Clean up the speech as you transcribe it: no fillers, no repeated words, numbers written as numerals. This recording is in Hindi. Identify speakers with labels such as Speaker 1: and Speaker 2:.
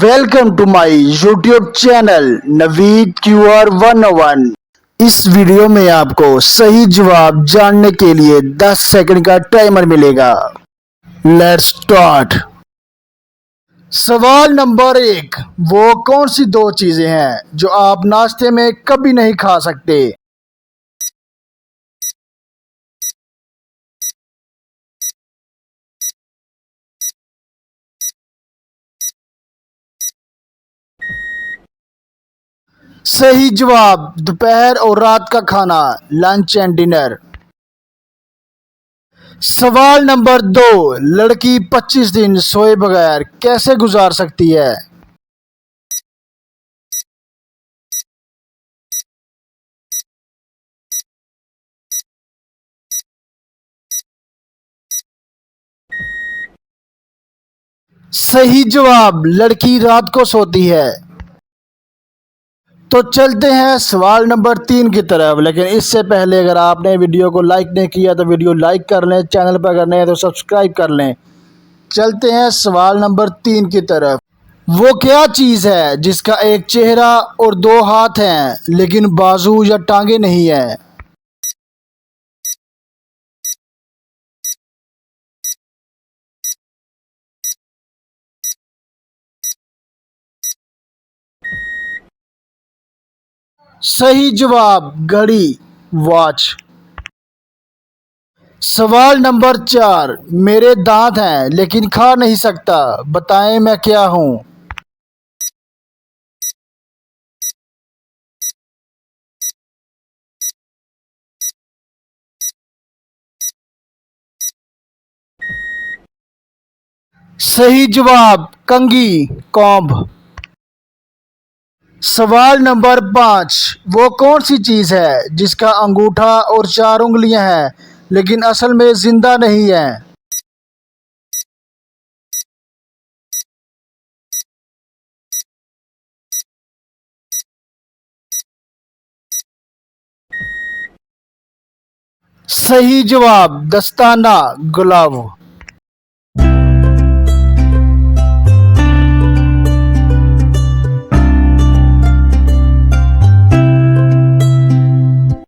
Speaker 1: Welcome to my YouTube channel Naveed QR 101। इस वीडियो में आपको सही जवाब जानने के लिए 10 सेकंड का टाइमर मिलेगा। Let's start. सवाल नंबर 1, वो कौन सी दो चीजें हैं जो आप नाश्ते में कभी नहीं खा सकते? सही जवाब, दोपहर और रात का खाना, लंच एंड डिनर। सवाल नंबर 2, लड़की 25 दिन सोए बगैर कैसे गुजार सकती है? सही जवाब, लड़की रात को सोती है। तो चलते हैं सवाल नंबर 3 की तरफ, लेकिन इससे पहले अगर आपने वीडियो को लाइक नहीं किया तो वीडियो लाइक कर लें, चैनल पर करने हैं तो सब्सक्राइब कर लें। चलते हैं सवाल नंबर 3 की तरफ। वो क्या चीज़ है जिसका एक चेहरा और दो हाथ हैं लेकिन बाजू या टांगे नहीं है? सही जवाब, घड़ी, वॉच। सवाल नंबर 4, मेरे दांत हैं लेकिन खा नहीं सकता, बताएं मैं क्या हूं? सही जवाब, कंघी, कॉम्ब। सवाल नंबर 5, वो कौन सी चीज़ है जिसका अंगूठा और 4 उंगलियां हैं लेकिन असल में जिंदा नहीं है? सही जवाब, दस्ताना, ग्लव।